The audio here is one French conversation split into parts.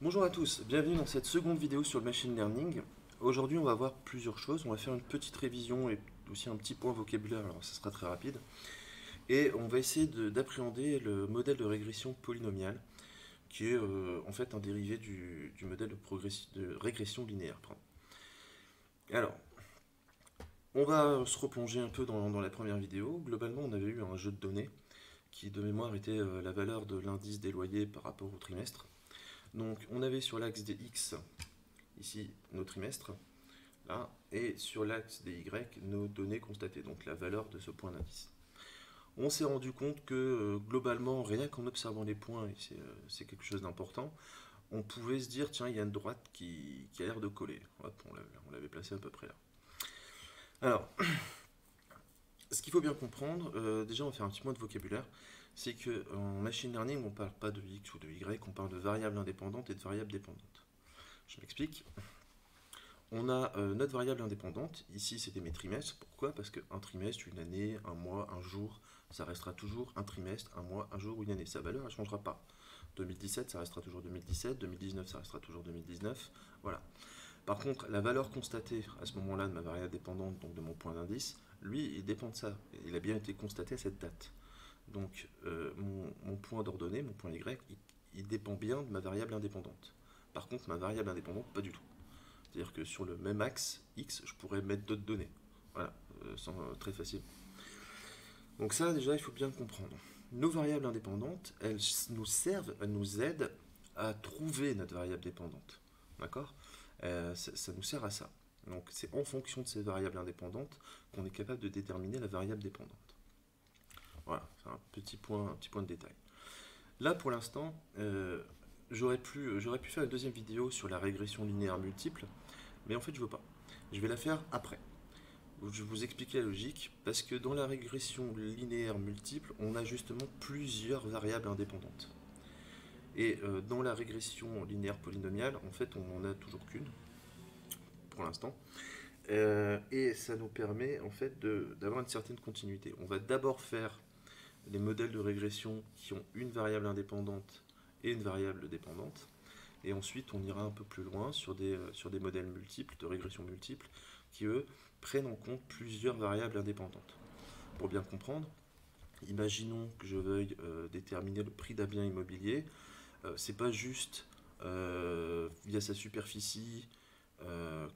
Bonjour à tous, bienvenue dans cette seconde vidéo sur le machine learning. Aujourd'hui on va voir plusieurs choses, on va faire une petite révision et aussi un petit point vocabulaire, alors ça sera très rapide. Et on va essayer d'appréhender le modèle de régression polynomiale, qui est en fait un dérivé du modèle de régression linéaire. Pardon. Alors, on va se replonger un peu dans la première vidéo. Globalement on avait eu un jeu de données qui de mémoire était la valeur de l'indice des loyers par rapport au trimestre. Donc on avait sur l'axe des X, ici nos trimestres, là, et sur l'axe des Y, nos données constatées, donc la valeur de ce point d'indice. On s'est rendu compte que globalement, rien qu'en observant les points, et c'est quelque chose d'important, on pouvait se dire, tiens, il y a une droite qui a l'air de coller. Hop, on l'avait placée à peu près là. Alors, ce qu'il faut bien comprendre, déjà on va faire un petit point de vocabulaire, c'est qu'en machine learning, on ne parle pas de X ou de Y, on parle de variables indépendantes et de variables dépendantes. Je m'explique. On a notre variable indépendante, ici c'était mes trimestres. Pourquoi? Parce qu'un trimestre, une année, un mois, un jour, ça restera toujours un trimestre, un mois, un jour ou une année. Sa valeur, elle ne changera pas. 2017, ça restera toujours 2017, 2019, ça restera toujours 2019, voilà. Par contre, la valeur constatée à ce moment-là de ma variable dépendante, donc de mon point d'indice, lui, il dépend de ça. Il a bien été constaté à cette date. Donc, mon point d'ordonnée, mon point Y, il dépend bien de ma variable indépendante. Par contre, ma variable indépendante, pas du tout. C'est-à-dire que sur le même axe X, je pourrais mettre d'autres données. Voilà, très facile. Donc ça, déjà, il faut bien le comprendre. Nos variables indépendantes, elles nous servent, elles nous aident à trouver notre variable dépendante. D'accord ça nous sert à ça. Donc c'est en fonction de ces variables indépendantes qu'on est capable de déterminer la variable dépendante. Voilà, c'est un petit point de détail. Là, pour l'instant, j'aurais pu faire une deuxième vidéo sur la régression linéaire multiple, mais en fait, je ne veux pas. Je vais la faire après. Je vais vous expliquer la logique, parce que dans la régression linéaire multiple, on a justement plusieurs variables indépendantes. Et dans la régression linéaire polynomiale, en fait, on n'en a toujours qu'une, pour l'instant. Et ça nous permet, en fait, d'avoir une certaine continuité. On va d'abord faire des modèles de régression qui ont une variable indépendante et une variable dépendante. Et ensuite, on ira un peu plus loin sur des modèles multiples, de régression multiple, qui, eux, prennent en compte plusieurs variables indépendantes. Pour bien comprendre, imaginons que je veuille déterminer le prix d'un bien immobilier. C'est pas juste via sa superficie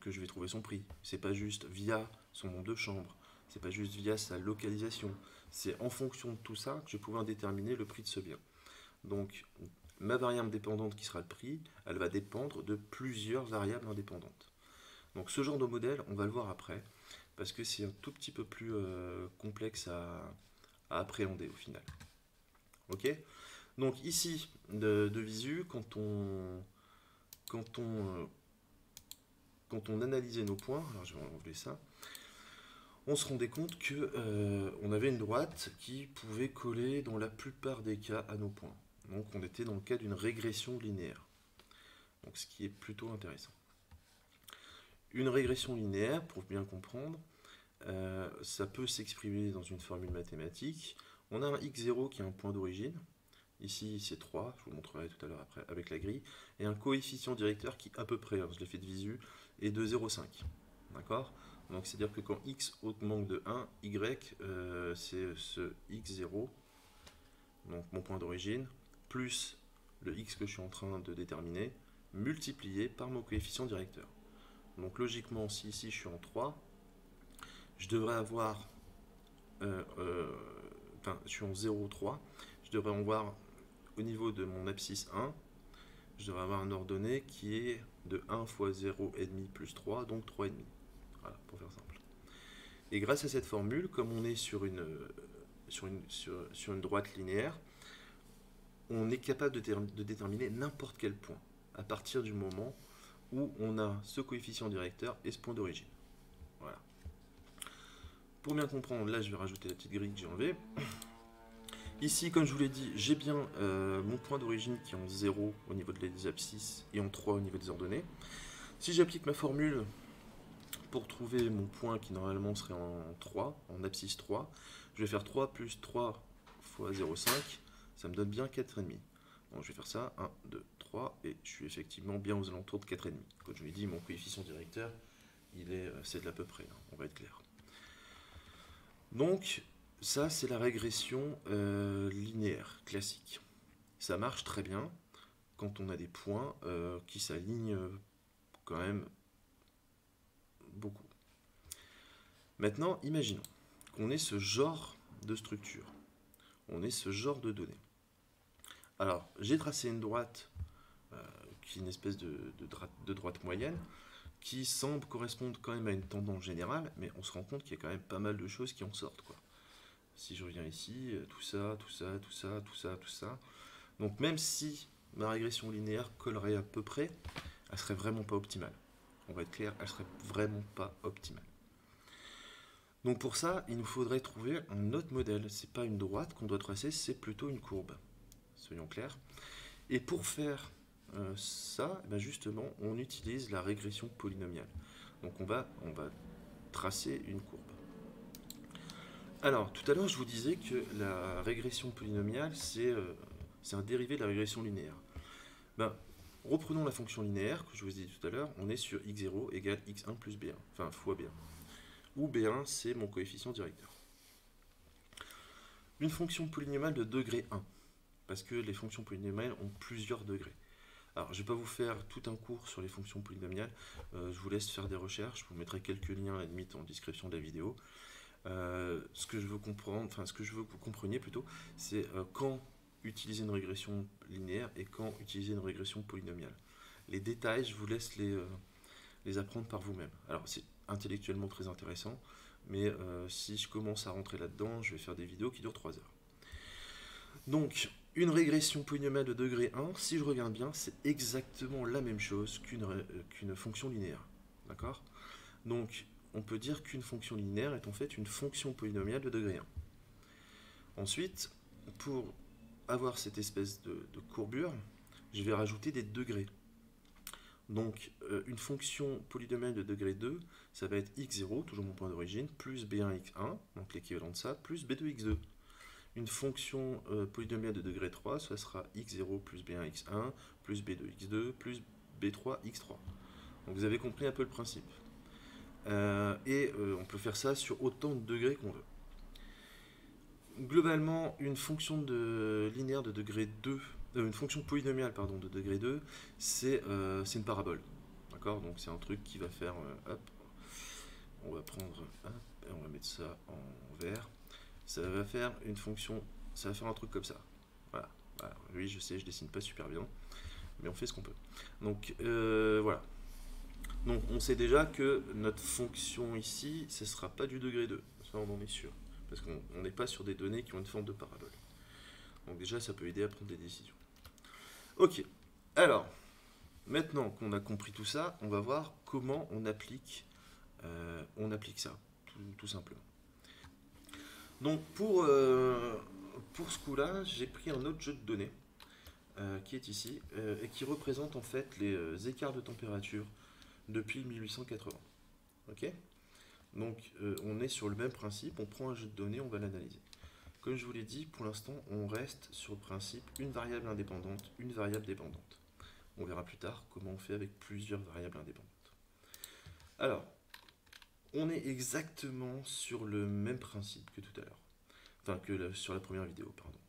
que je vais trouver son prix. C'est pas juste via son nombre de chambres. C'est pas juste via sa localisation. C'est en fonction de tout ça que je vais pouvoir déterminer le prix de ce bien. Donc, ma variable dépendante qui sera le prix, elle va dépendre de plusieurs variables indépendantes. Donc ce genre de modèle, on va le voir après, parce que c'est un tout petit peu plus complexe à appréhender au final. Ok? Donc ici, de visu, quand on analysait nos points, alors je vais enlever ça, on se rendait compte que on avait une droite qui pouvait coller dans la plupart des cas à nos points. Donc on était dans le cas d'une régression linéaire. Donc ce qui est plutôt intéressant. Une régression linéaire, pour bien comprendre, ça peut s'exprimer dans une formule mathématique. On a un x0 qui est un point d'origine. Ici c'est 3, je vous montrerai tout à l'heure après avec la grille. Et un coefficient directeur qui à peu près, je l'ai fait de visu, est de 0,5. D'accord? Donc c'est-à-dire que quand x augmente de 1, y c'est ce x0, donc mon point d'origine, plus le x que je suis en train de déterminer, multiplié par mon coefficient directeur. Donc logiquement, si ici je suis en 3, je devrais avoir, je suis en 0,3, je devrais avoir au niveau de mon abscisse 1, je devrais avoir un ordonnée qui est de 1 fois 0,5 plus 3, donc 3,5. Voilà, pour faire simple. Et grâce à cette formule, comme on est sur une droite linéaire, on est capable de déterminer n'importe quel point à partir du moment où on a ce coefficient directeur et ce point d'origine. Voilà. Pour bien comprendre, là je vais rajouter la petite grille que j'ai enlevée. Ici, comme je vous l'ai dit, j'ai bien mon point d'origine qui est en 0 au niveau des abscisses et en 3 au niveau des ordonnées. Si j'applique ma formule pour trouver mon point qui normalement serait en 3, en abscisse 3, je vais faire 3 plus 3 fois 0,5, ça me donne bien 4,5. Bon, je vais faire ça, 1, 2, 3, et je suis effectivement bien aux alentours de 4,5. Comme je l'ai dit, mon coefficient directeur, c'est de l'à peu près, hein, on va être clair. Donc, ça, c'est la régression linéaire, classique. Ça marche très bien quand on a des points qui s'alignent quand même beaucoup. Maintenant, imaginons qu'on ait ce genre de structure, on ait ce genre de données. Alors, j'ai tracé une droite qui est une espèce de droite moyenne, qui semble correspondre quand même à une tendance générale, mais on se rend compte qu'il y a quand même pas mal de choses qui en sortent, quoi. Si je reviens ici, tout ça, tout ça, tout ça, tout ça, tout ça. Donc même si ma régression linéaire collerait à peu près, elle serait vraiment pas optimale. On va être clair, elle serait vraiment pas optimale. Donc pour ça, il nous faudrait trouver un autre modèle. C'est pas une droite qu'on doit tracer, c'est plutôt une courbe. Soyons clairs. Et pour faire ça, ben justement, on utilise la régression polynomiale. Donc on va tracer une courbe. Alors, tout à l'heure, je vous disais que la régression polynomiale, c'est un dérivé de la régression linéaire. Ben, reprenons la fonction linéaire que je vous ai dit tout à l'heure. On est sur x0 égale x1 plus b1, enfin fois b1. Où b1, c'est mon coefficient directeur. Une fonction polynomiale de degré 1, parce que les fonctions polynomiales ont plusieurs degrés. Alors, je ne vais pas vous faire tout un cours sur les fonctions polynomiales. Je vous laisse faire des recherches. Je vous mettrai quelques liens à la limite en description de la vidéo. Ce que je veux comprendre, enfin ce que je veux que vous compreniez plutôt, c'est quand utiliser une régression linéaire et quand utiliser une régression polynomiale. Les détails, je vous laisse les apprendre par vous-même. Alors c'est intellectuellement très intéressant, mais si je commence à rentrer là-dedans, je vais faire des vidéos qui durent 3 heures. Donc, une régression polynomiale de degré 1, si je regarde bien, c'est exactement la même chose qu'une fonction linéaire. D'accord? Donc, on peut dire qu'une fonction linéaire est en fait une fonction polynomiale de degré 1. Ensuite, pour avoir cette espèce de courbure, je vais rajouter des degrés. Donc, une fonction polynomiale de degré 2, ça va être x0, toujours mon point d'origine, plus b1x1, donc l'équivalent de ça, plus b2x2. Une fonction polynomiale de degré 3, ça sera x0 plus b1x1, plus b2x2, plus b3x3. Donc vous avez compris un peu le principe. On peut faire ça sur autant de degrés qu'on veut. Globalement, une fonction linéaire de degré 2, une fonction polynomiale pardon, de degré 2, c'est une parabole. D'accord? Donc c'est un truc qui va faire, hop, on va prendre, hop, et on va mettre ça en vert. Ça va faire une fonction, ça va faire un truc comme ça. Voilà. Voilà. Oui, je sais, je dessine pas super bien, mais on fait ce qu'on peut. Donc voilà. Donc on sait déjà que notre fonction ici, ce ne sera pas du degré 2. Ça, on en est sûr. Parce qu'on n'est pas sur des données qui ont une forme de parabole. Donc déjà, ça peut aider à prendre des décisions. Ok. Alors, maintenant qu'on a compris tout ça, on va voir comment on applique ça, tout simplement. Donc pour ce coup-là, j'ai pris un autre jeu de données qui est ici et qui représente en fait les écarts de température depuis 1880. Ok? Donc on est sur le même principe, on prend un jeu de données, on va l'analyser. Comme je vous l'ai dit, pour l'instant, on reste sur le principe une variable indépendante, une variable dépendante. On verra plus tard comment on fait avec plusieurs variables indépendantes. Alors, on est exactement sur le même principe que tout à l'heure. Enfin, que sur la première vidéo, pardon.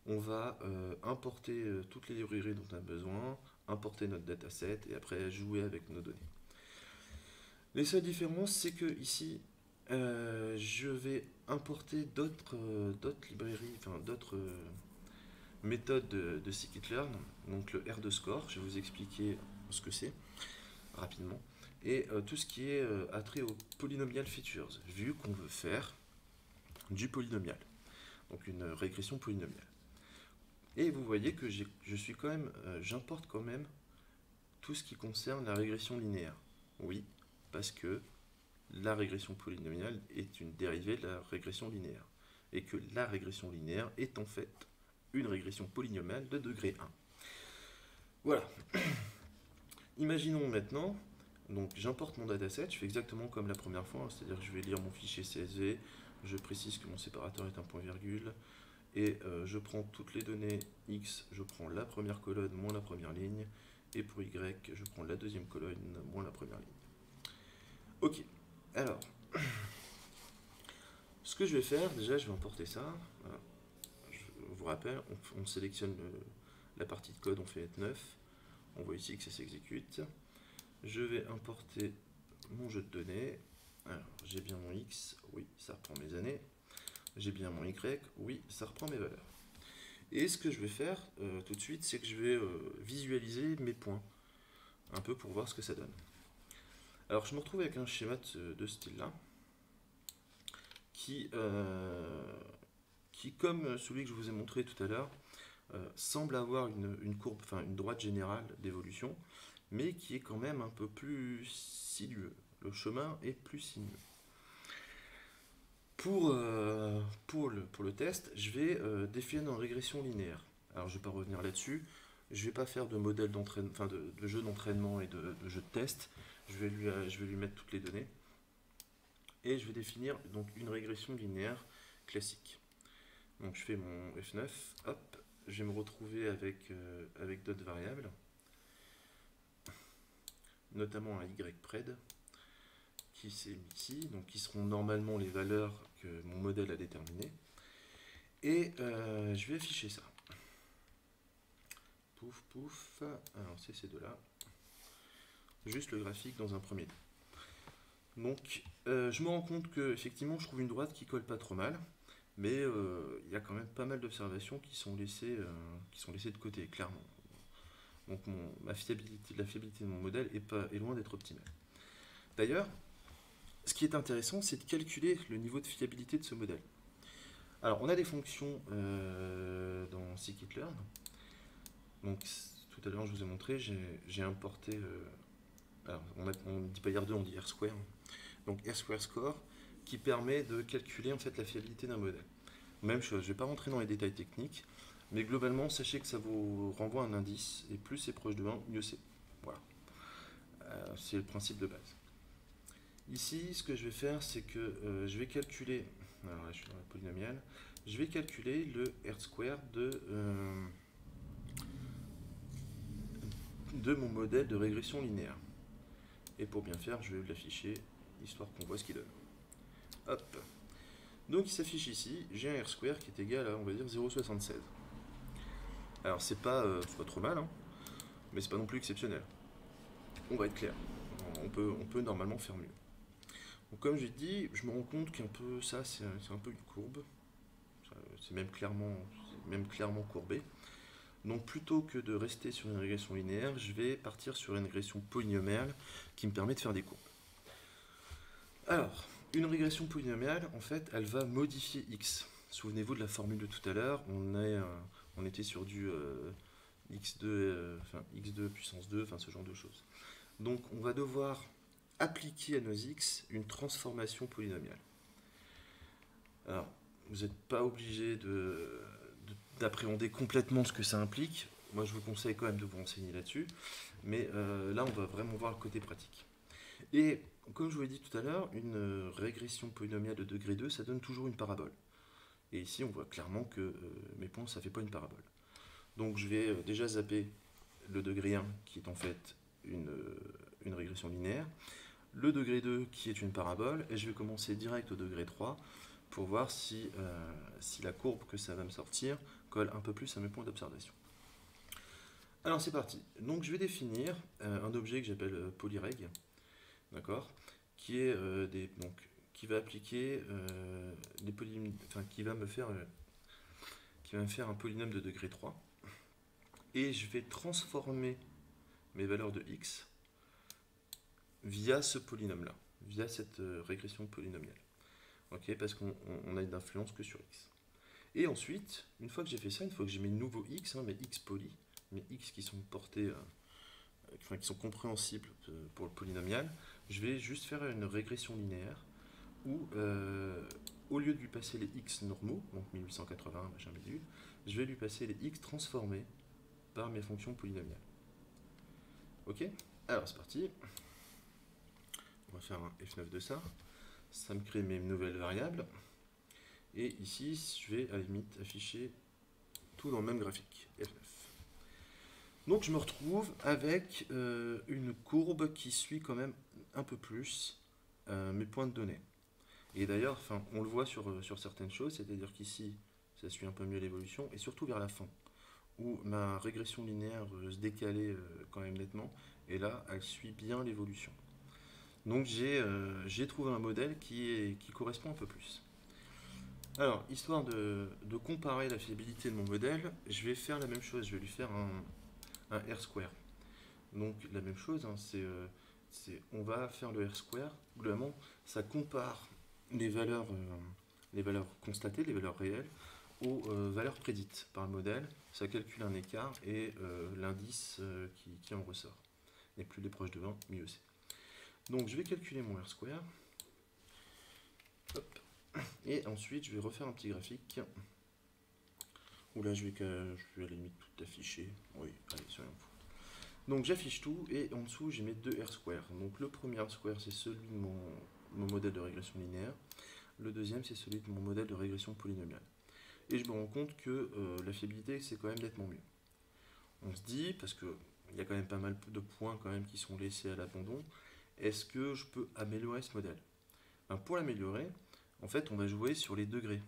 On va importer toutes les librairies dont on a besoin, importer notre dataset et après jouer avec nos données. Les seules différences, c'est que ici, je vais importer d'autres librairies, enfin d'autres méthodes de scikit-learn, donc le R2Score, je vais vous expliquer ce que c'est rapidement, et tout ce qui est attrait aux polynomial features, vu qu'on veut faire du polynomial, donc une régression polynomiale. Et vous voyez que j'importe quand même tout ce qui concerne la régression linéaire. Oui, parce que la régression polynomiale est une dérivée de la régression linéaire. Et que la régression linéaire est en fait une régression polynomiale de degré 1. Voilà. Imaginons maintenant, donc j'importe mon dataset, je fais exactement comme la première fois, c'est-à-dire que je vais lire mon fichier CSV, je précise que mon séparateur est un point virgule, Et je prends toutes les données x, je prends la première colonne moins la première ligne, et pour y, je prends la deuxième colonne moins la première ligne. Ok, alors, ce que je vais faire, déjà je vais importer ça. Voilà. Je vous rappelle, on sélectionne la partie de code, on fait F9, on voit ici que ça s'exécute. Je vais importer mon jeu de données. Alors, j'ai bien mon x, oui, ça reprend mes années. J'ai bien mon y, oui, ça reprend mes valeurs. Et ce que je vais faire tout de suite, c'est que je vais visualiser mes points, un peu pour voir ce que ça donne. Alors je me retrouve avec un schéma de ce style-là, qui, comme celui que je vous ai montré tout à l'heure, semble avoir une courbe, enfin une droite générale d'évolution, mais qui est quand même un peu plus sinueux. Le chemin est plus sinueux. Pour le test, je vais définir une régression linéaire. Alors je ne vais pas revenir là-dessus. Je ne vais pas faire de modèle d'entraînement, enfin de jeu d'entraînement et de jeu de test. Je vais lui mettre toutes les données. Et je vais définir donc une régression linéaire classique. Donc je fais mon F9, hop, je vais me retrouver avec d'autres variables, notamment un YPRED qui s'est mis ici, donc qui seront normalement les valeurs que mon modèle a déterminées. Et je vais afficher ça. Pouf, pouf. Alors c'est ces deux-là. Juste le graphique dans un premier temps. Donc je me rends compte que effectivement je trouve une droite qui colle pas trop mal, mais il y a quand même pas mal d'observations qui sont laissées de côté, clairement. Donc la fiabilité de mon modèle est loin d'être optimale. D'ailleurs, ce qui est intéressant, c'est de calculer le niveau de fiabilité de ce modèle. Alors, on a des fonctions dans scikit-learn. Donc, tout à l'heure, je vous ai montré, j'ai importé. Alors, on ne dit pas R2, on dit R-square. Donc, R-square score, qui permet de calculer en fait la fiabilité d'un modèle. Même chose, je ne vais pas rentrer dans les détails techniques, mais globalement, sachez que ça vous renvoie un indice, et plus c'est proche de 1, mieux c'est. Voilà. C'est le principe de base. Ici, ce que je vais faire, c'est que je vais calculer, alors là je suis dans la polynomiale, je vais calculer le R-square de mon modèle de régression linéaire. Et pour bien faire, je vais l'afficher, histoire qu'on voit ce qu'il donne. Hop. Donc il s'affiche ici, j'ai un R-square qui est égal à, on va dire, 0,76. Alors c'est pas trop mal, hein, mais c'est pas non plus exceptionnel. On va être clair, on peut normalement faire mieux. Donc comme j'ai dit, je me rends compte qu'un peu ça, c'est un peu une courbe. C'est même clairement courbé. Donc plutôt que de rester sur une régression linéaire, je vais partir sur une régression polynomiale qui me permet de faire des courbes. Alors, une régression polynomiale, en fait, elle va modifier x. Souvenez-vous de la formule de tout à l'heure, on était sur du x2 puissance 2, enfin ce genre de choses. Donc on va devoir appliquer à nos x une transformation polynomiale. Alors, vous n'êtes pas obligé d'appréhender complètement ce que ça implique. Moi, je vous conseille quand même de vous renseigner là-dessus. Mais là, on va vraiment voir le côté pratique. Et comme je vous l'ai dit tout à l'heure, une régression polynomiale de degré 2, ça donne toujours une parabole. Et ici, on voit clairement que mes points, ça ne fait pas une parabole. Donc, je vais déjà zapper le degré 1, qui est en fait une régression linéaire, le degré 2, qui est une parabole, et je vais commencer direct au degré 3, pour voir si la courbe que ça va me sortir colle un peu plus à mes points d'observation. Alors c'est parti. Donc je vais définir un objet que j'appelle polyreg, d'accord, qui est qui va appliquer qui va me faire un polynôme de degré 3, et je vais transformer mes valeurs de x via ce polynôme-là, via cette régression polynomiale. Okay, parce qu'on a une influence que sur x. Et ensuite, une fois que j'ai fait ça, une fois que j'ai mes nouveaux x, mes x poly, mes x qui sont portés, qui sont compréhensibles pour le polynomial, je vais juste faire une régression linéaire où, au lieu de lui passer les x normaux, donc 1880, machin bidule, je vais lui passer les x transformés par mes fonctions polynomiales. Ok? Alors c'est parti. On va faire un F9 de ça. Ça me crée mes nouvelles variables. Et ici, je vais à la limite afficher tout dans le même graphique, F9. Donc je me retrouve avec une courbe qui suit quand même un peu plus mes points de données. Et d'ailleurs, enfin, on le voit sur certaines choses, c'est-à-dire qu'ici, ça suit un peu mieux l'évolution, et surtout vers la fin, où ma régression linéaire se décalait quand même nettement, et là, elle suit bien l'évolution. Donc j'ai trouvé un modèle qui correspond un peu plus. Alors, histoire de comparer la fiabilité de mon modèle, je vais faire la même chose, je vais lui faire un R-square. Donc la même chose, hein, on va faire le R-square, globalement, ça compare les valeurs constatées, les valeurs réelles, aux valeurs prédites par le modèle, ça calcule un écart et l'indice qui en ressort. Et plus il est proche de 1, mieux c'est. Donc je vais calculer mon R-square. Hop. Et ensuite je vais refaire un petit graphique. Où là je vais à la limite tout afficher. Oui, allez, soyons fous. Donc j'affiche tout et en dessous j'ai mes deux R-square. Donc le premier R-square c'est celui de mon modèle de régression linéaire. Le deuxième c'est celui de mon modèle de régression polynomiale. Et je me rends compte que la fiabilité c'est quand même nettement mieux. On se dit, parce qu'il y a quand même pas mal de points quand même qui sont laissés à l'abandon, est-ce que je peux améliorer ce modèle? Ben, pour l'améliorer, en fait on va jouer sur les degrés.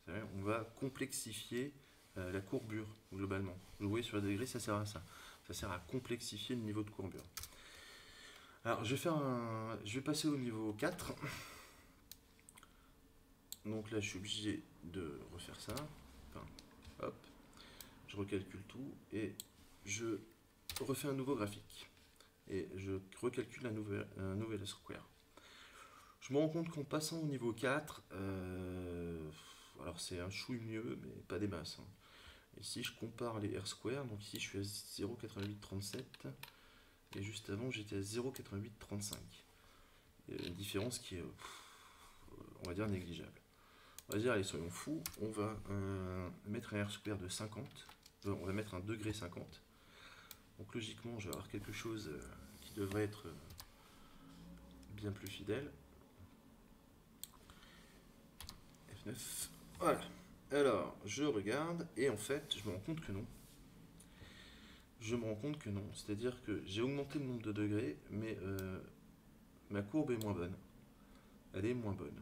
On va complexifier la courbure globalement. Jouer sur les degrés ça sert à ça. Ça sert à complexifier le niveau de courbure. Alors je vais passer au niveau 4. Donc là je suis obligé de refaire ça. Enfin, hop. Je recalcule tout et je refais un nouveau graphique. Et je recalcule un nouvel square. Je me rends compte qu'en passant au niveau 4, alors c'est un chouille mieux, mais pas des masses. Hein. Ici je compare les R-square, donc ici je suis à 0,8837 et juste avant j'étais à 0,8835. Il y a une différence qui est, on va dire, négligeable. On va dire, allez, soyons fous, on va mettre un R-square de 50, on va mettre un degré 50. Donc logiquement je vais avoir quelque chose qui devrait être bien plus fidèle. F9, voilà. Alors, je regarde, et en fait, je me rends compte que non. Je me rends compte que non. C'est-à-dire que j'ai augmenté le nombre de degrés, mais ma courbe est moins bonne. Elle est moins bonne.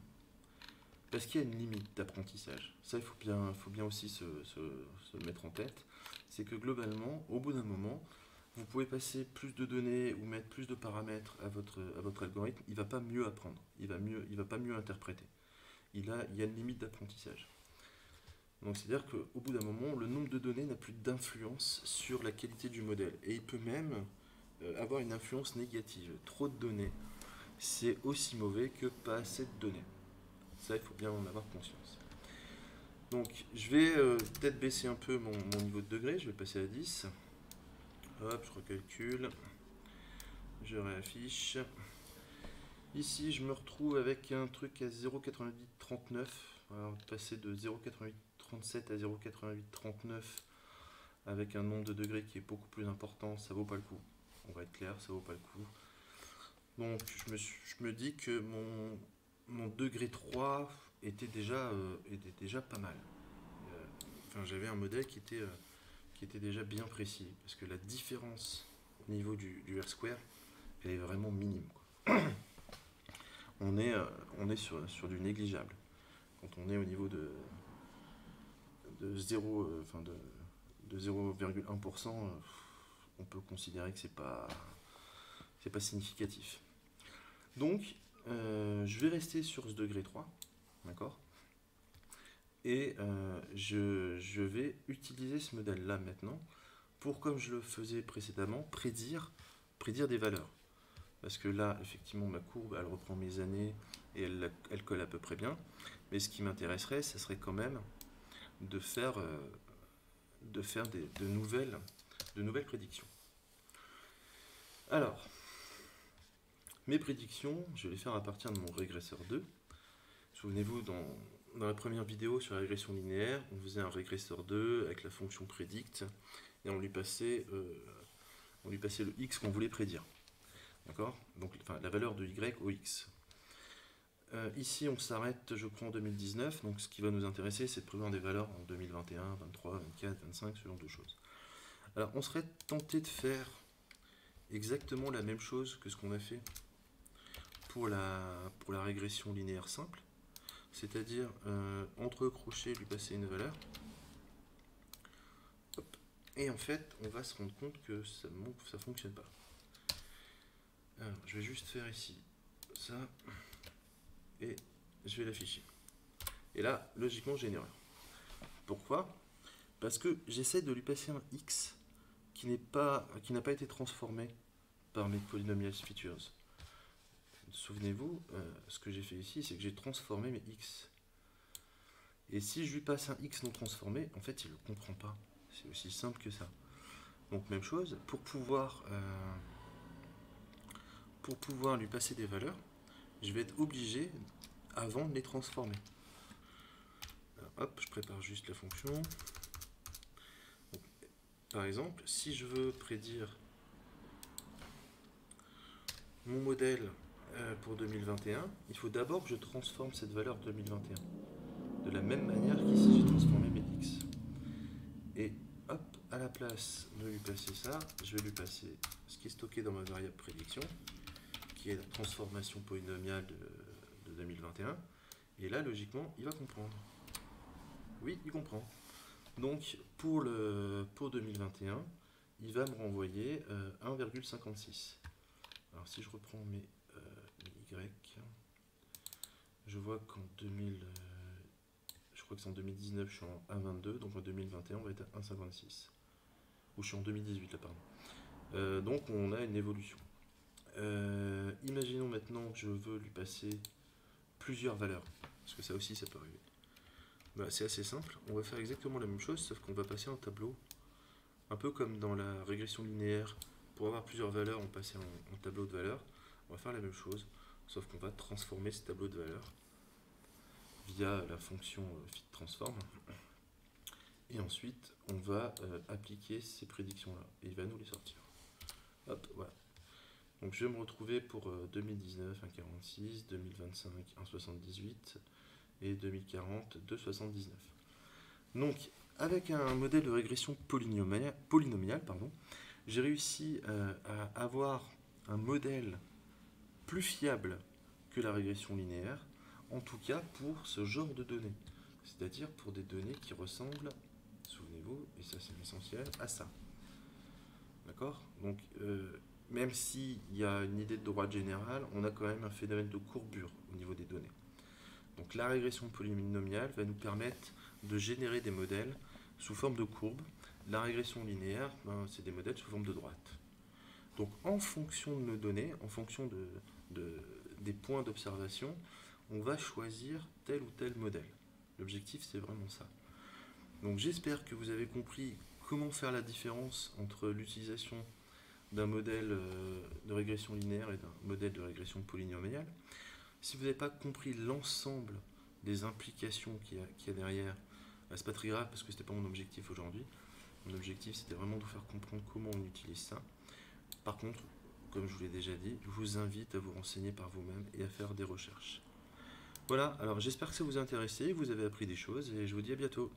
Parce qu'il y a une limite d'apprentissage. Ça, il faut bien aussi se mettre en tête. C'est que globalement, au bout d'un moment, vous pouvez passer plus de données ou mettre plus de paramètres à votre algorithme. Il ne va pas mieux apprendre. Il va pas mieux interpréter. Il y a une limite d'apprentissage. Donc c'est-à-dire qu'au bout d'un moment, le nombre de données n'a plus d'influence sur la qualité du modèle. Et il peut même avoir une influence négative. Trop de données, c'est aussi mauvais que pas assez de données. Ça, il faut bien en avoir conscience. Donc je vais peut-être baisser un peu mon niveau de degré, je vais passer à 10. Hop, je recalcule. Je réaffiche. Ici, je me retrouve avec un truc à 0,8839. On va passer de 0,8837 à 0,8839 avec un nombre de degrés qui est beaucoup plus important. Ça vaut pas le coup. On va être clair, ça vaut pas le coup. Donc, je me dis que mon degré 3 était déjà pas mal. Enfin, j'avais un modèle qui était déjà bien précis. Parce que la différence au niveau du R-square, elle est vraiment minime, quoi. On est sur du négligeable. Quand on est au niveau de 0, de 0,1%, on peut considérer que c'est pas significatif. Donc, je vais rester sur ce degré 3, d'accord? Et je vais utiliser ce modèle-là maintenant pour, comme je le faisais précédemment, prédire des valeurs. Parce que là, effectivement, ma courbe, elle reprend mes années et elle colle à peu près bien. Mais ce qui m'intéresserait, ce serait quand même de faire de nouvelles prédictions. Alors, mes prédictions, je vais les faire à partir de mon régresseur 2. Souvenez-vous, dans la première vidéo sur la régression linéaire, on faisait un régresseur 2 avec la fonction predict et on lui passait le x qu'on voulait prédire. D'accord? Donc, enfin, la valeur de y au x. Ici, on s'arrête, je crois, en 2019. Donc, ce qui va nous intéresser, c'est de prévoir des valeurs en 2021, 23, 24, 25, ce genre de choses. Alors, on serait tenté de faire exactement la même chose que ce qu'on a fait pour la régression linéaire simple. C'est-à-dire, entre crochets, lui passer une valeur. Hop. Et en fait, on va se rendre compte que ça ne fonctionne pas. Alors, je vais juste faire ici ça. Et je vais l'afficher. Et là, logiquement, j'ai une erreur. Pourquoi? Parce que j'essaie de lui passer un x qui n'a pas été transformé par mes polynomial features. Souvenez-vous, ce que j'ai fait ici, c'est que j'ai transformé mes x. Et si je lui passe un x non transformé, en fait, il ne le comprend pas. C'est aussi simple que ça. Donc, même chose, pour pouvoir lui passer des valeurs, je vais être obligé avant de les transformer. Alors, hop, je prépare juste la fonction. Donc, par exemple, si je veux prédire mon modèle pour 2021, il faut d'abord que je transforme cette valeur 2021. De la même manière qu'ici j'ai transformé mes x. Et hop, à la place de lui passer ça, je vais lui passer ce qui est stocké dans ma variable prédiction, qui est la transformation polynomiale de 2021. Et là, logiquement, il va comprendre. Oui, il comprend. Donc, pour 2021, il va me renvoyer 1,56. Alors, si je reprends mes y, je vois qu'en 2000, je crois que c'est en 2019, je suis en 1,22, donc en 2021, on va être à 1,56. Ou je suis en 2018, là, pardon. Donc, on a une évolution. Imaginons maintenant que je veux lui passer plusieurs valeurs, parce que ça aussi, ça peut arriver. Bah, c'est assez simple, on va faire exactement la même chose, sauf qu'on va passer un tableau, un peu comme dans la régression linéaire. Pour avoir plusieurs valeurs, on passait en tableau de valeurs. On va faire la même chose, sauf qu'on va transformer ce tableau de valeurs via la fonction fitTransform. Et ensuite, on va appliquer ces prédictions-là, et il va nous les sortir. Hop, voilà. Donc je vais me retrouver pour 2019, 1,46, 2025, 1,78 et 2040, 2,79. Donc, avec un modèle de régression polynomiale, j'ai réussi à avoir un modèle plus fiable que la régression linéaire, en tout cas pour ce genre de données. C'est-à-dire pour des données qui ressemblent, souvenez-vous, et ça c'est l'essentiel, à ça. D'accord? Donc, même s'il y a une idée de droite générale, on a quand même un phénomène de courbure au niveau des données. Donc la régression polynomiale va nous permettre de générer des modèles sous forme de courbe. La régression linéaire, c'est des modèles sous forme de droite. Donc en fonction de nos données, en fonction des points d'observation, on va choisir tel ou tel modèle. L'objectif, c'est vraiment ça. Donc j'espère que vous avez compris comment faire la différence entre l'utilisation d'un modèle de régression linéaire et d'un modèle de régression polynomiale. Si vous n'avez pas compris l'ensemble des implications qu'il y a derrière, c'est pas très grave parce que ce n'était pas mon objectif aujourd'hui. Mon objectif, c'était vraiment de vous faire comprendre comment on utilise ça. Par contre, comme je vous l'ai déjà dit, je vous invite à vous renseigner par vous-même et à faire des recherches. Voilà, alors j'espère que ça vous a intéressé, que vous avez appris des choses et je vous dis à bientôt.